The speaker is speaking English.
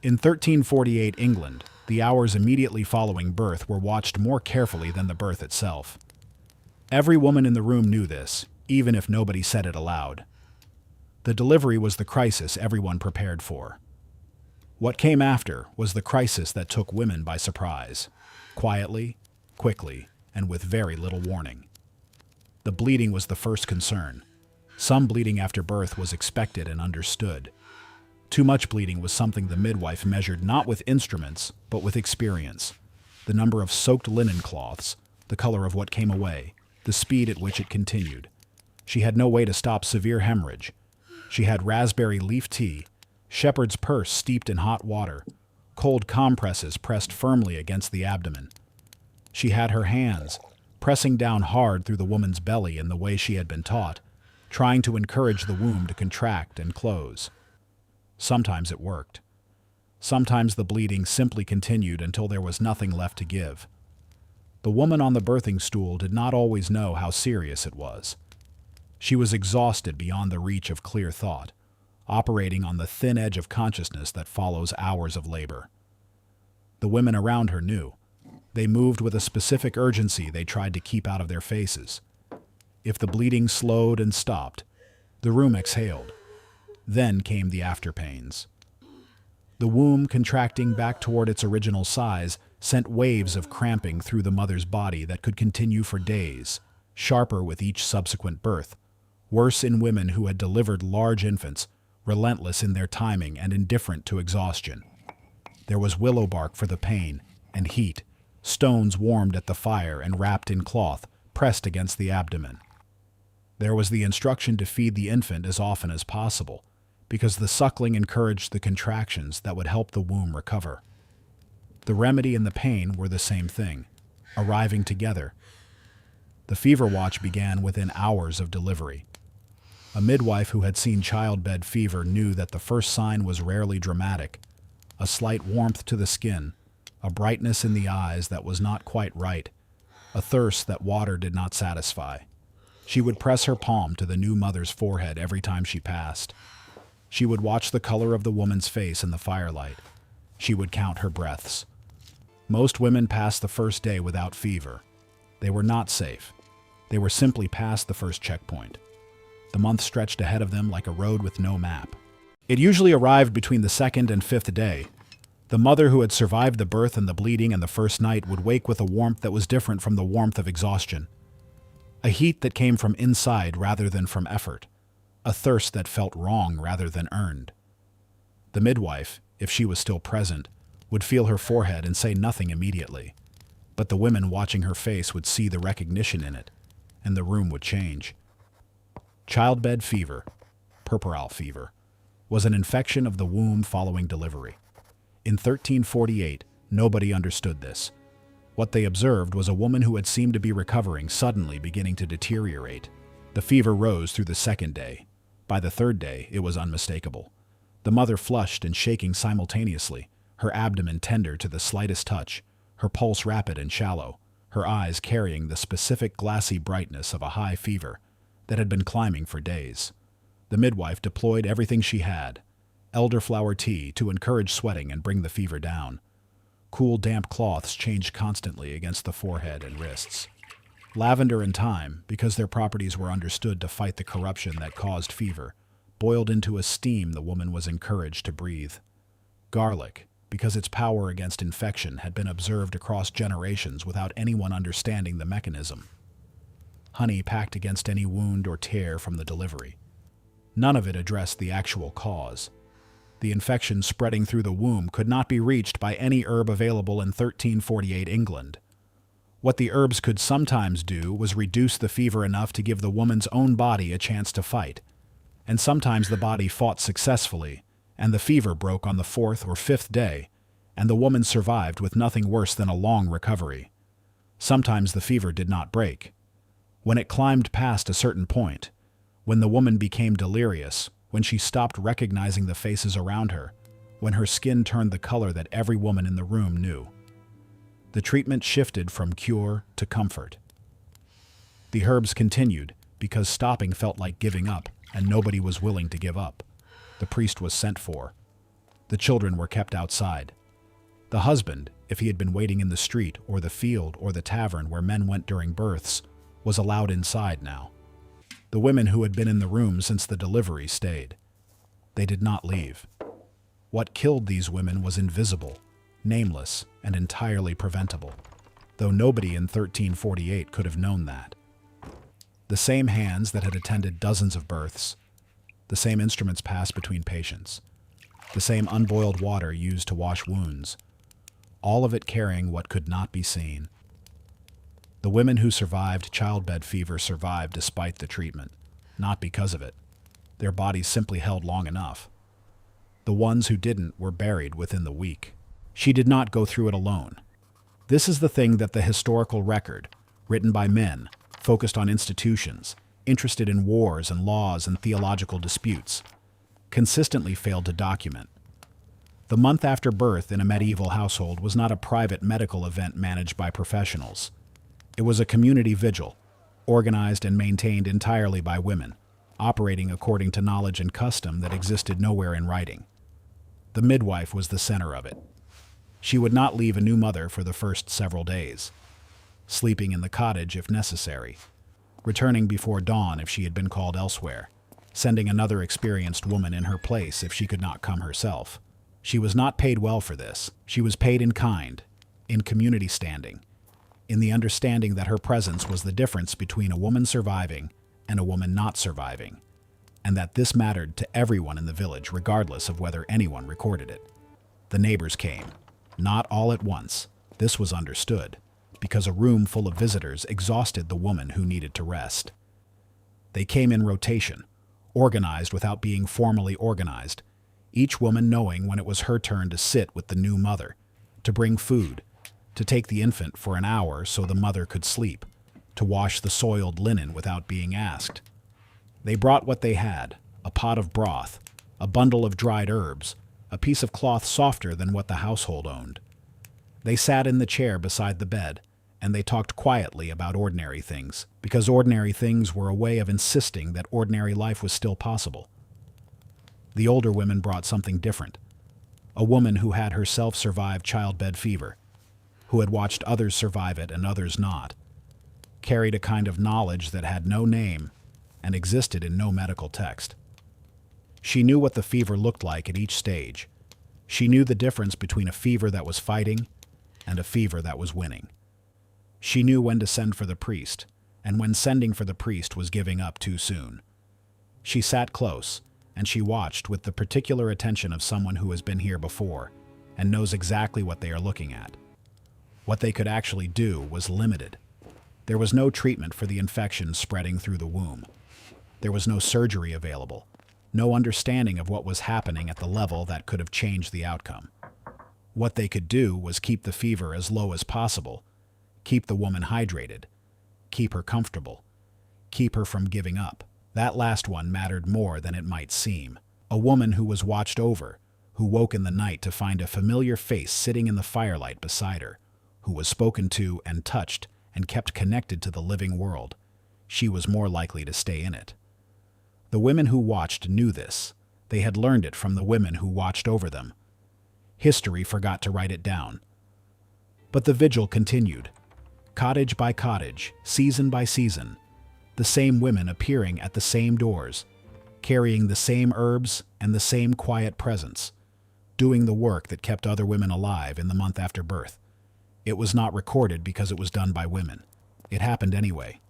In 1348 England, the hours immediately following birth were watched more carefully than the birth itself. Every woman in the room knew this, even if nobody said it aloud. The delivery was the crisis everyone prepared for. What came after was the crisis that took women by surprise, quietly, quickly, and with very little warning. The bleeding was the first concern. Some bleeding after birth was expected and understood. Too much bleeding was something the midwife measured not with instruments, but with experience. The number of soaked linen cloths, the color of what came away, the speed at which it continued. She had no way to stop severe hemorrhage. She had raspberry leaf tea, shepherd's purse steeped in hot water, cold compresses pressed firmly against the abdomen. She had her hands, pressing down hard through the woman's belly in the way she had been taught, trying to encourage the womb to contract and close. Sometimes it worked. Sometimes the bleeding simply continued until there was nothing left to give. The woman on the birthing stool did not always know how serious it was. She was exhausted beyond the reach of clear thought, operating on the thin edge of consciousness that follows hours of labor. The women around her knew. They moved with a specific urgency they tried to keep out of their faces. If the bleeding slowed and stopped, the room exhaled. Then came the afterpains. The womb, contracting back toward its original size, sent waves of cramping through the mother's body that could continue for days, sharper with each subsequent birth, worse in women who had delivered large infants, relentless in their timing and indifferent to exhaustion. There was willow bark for the pain and heat, stones warmed at the fire and wrapped in cloth, pressed against the abdomen. There was the instruction to feed the infant as often as possible, because the suckling encouraged the contractions that would help the womb recover. The remedy and the pain were the same thing, arriving together. The fever watch began within hours of delivery. A midwife who had seen childbed fever knew that the first sign was rarely dramatic, a slight warmth to the skin, a brightness in the eyes that was not quite right, a thirst that water did not satisfy. She would press her palm to the new mother's forehead every time she passed. She would watch the color of the woman's face in the firelight. She would count her breaths. Most women passed the first day without fever. They were not safe. They were simply past the first checkpoint. The month stretched ahead of them like a road with no map. It usually arrived between the second and fifth day. The mother who had survived the birth and the bleeding and the first night would wake with a warmth that was different from the warmth of exhaustion. A heat that came from inside rather than from effort. A thirst that felt wrong rather than earned. The midwife, if she was still present, would feel her forehead and say nothing immediately. But the women watching her face would see the recognition in it, and the room would change. Childbed fever, puerperal fever, was an infection of the womb following delivery. In 1348, nobody understood this. What they observed was a woman who had seemed to be recovering suddenly beginning to deteriorate. The fever rose through the second day. By the third day, it was unmistakable. The mother flushed and shaking simultaneously, her abdomen tender to the slightest touch, her pulse rapid and shallow, her eyes carrying the specific glassy brightness of a high fever that had been climbing for days. The midwife deployed everything she had: elderflower tea to encourage sweating and bring the fever down. Cool, damp cloths changed constantly against the forehead and wrists. Lavender and thyme, because their properties were understood to fight the corruption that caused fever, boiled into a steam the woman was encouraged to breathe. Garlic, because its power against infection had been observed across generations without anyone understanding the mechanism. Honey packed against any wound or tear from the delivery. None of it addressed the actual cause. The infection spreading through the womb could not be reached by any herb available in 1348 England. What the herbs could sometimes do was reduce the fever enough to give the woman's own body a chance to fight. And sometimes the body fought successfully, and the fever broke on the fourth or fifth day, and the woman survived with nothing worse than a long recovery. Sometimes the fever did not break. When it climbed past a certain point, when the woman became delirious, when she stopped recognizing the faces around her, when her skin turned the color that every woman in the room knew, the treatment shifted from cure to comfort. The herbs continued because stopping felt like giving up, and nobody was willing to give up. The priest was sent for. The children were kept outside. The husband, if he had been waiting in the street or the field or the tavern where men went during births, was allowed inside now. The women who had been in the room since the delivery stayed. They did not leave. What killed these women was invisible, nameless, and entirely preventable, though nobody in 1348 could have known that. The same hands that had attended dozens of births, the same instruments passed between patients, the same unboiled water used to wash wounds, all of it carrying what could not be seen. The women who survived childbed fever survived despite the treatment, not because of it. Their bodies simply held long enough. The ones who didn't were buried within the week. She did not go through it alone. This is the thing that the historical record, written by men, focused on institutions, interested in wars and laws and theological disputes, consistently failed to document. The month after birth in a medieval household was not a private medical event managed by professionals. It was a community vigil, organized and maintained entirely by women, operating according to knowledge and custom that existed nowhere in writing. The midwife was the center of it. She would not leave a new mother for the first several days, sleeping in the cottage if necessary, returning before dawn if she had been called elsewhere, sending another experienced woman in her place if she could not come herself. She was not paid well for this. She was paid in kind, in community standing, in the understanding that her presence was the difference between a woman surviving and a woman not surviving, and that this mattered to everyone in the village regardless of whether anyone recorded it. The neighbors came, not all at once. This was understood, because a room full of visitors exhausted the woman who needed to rest. They came in rotation, organized without being formally organized, each woman knowing when it was her turn to sit with the new mother, to bring food, to take the infant for an hour so the mother could sleep, to wash the soiled linen without being asked. They brought what they had, a pot of broth, a bundle of dried herbs, a piece of cloth softer than what the household owned. They sat in the chair beside the bed, and they talked quietly about ordinary things, because ordinary things were a way of insisting that ordinary life was still possible. The older women brought something different. A woman who had herself survived childbed fever, who had watched others survive it and others not, carried a kind of knowledge that had no name and existed in no medical text. She knew what the fever looked like at each stage. She knew the difference between a fever that was fighting and a fever that was winning. She knew when to send for the priest, and when sending for the priest was giving up too soon. She sat close, and she watched with the particular attention of someone who has been here before and knows exactly what they are looking at. What they could actually do was limited. There was no treatment for the infection spreading through the womb. There was no surgery available, no understanding of what was happening at the level that could have changed the outcome. What they could do was keep the fever as low as possible, keep the woman hydrated, keep her comfortable, keep her from giving up. That last one mattered more than it might seem. A woman who was watched over, who woke in the night to find a familiar face sitting in the firelight beside her, who was spoken to and touched and kept connected to the living world. She was more likely to stay in it. The women who watched knew this. They had learned it from the women who watched over them. History forgot to write it down. But the vigil continued. Cottage by cottage, season by season, the same women appearing at the same doors, carrying the same herbs and the same quiet presence, doing the work that kept other women alive in the month after birth. It was not recorded because it was done by women. It happened anyway.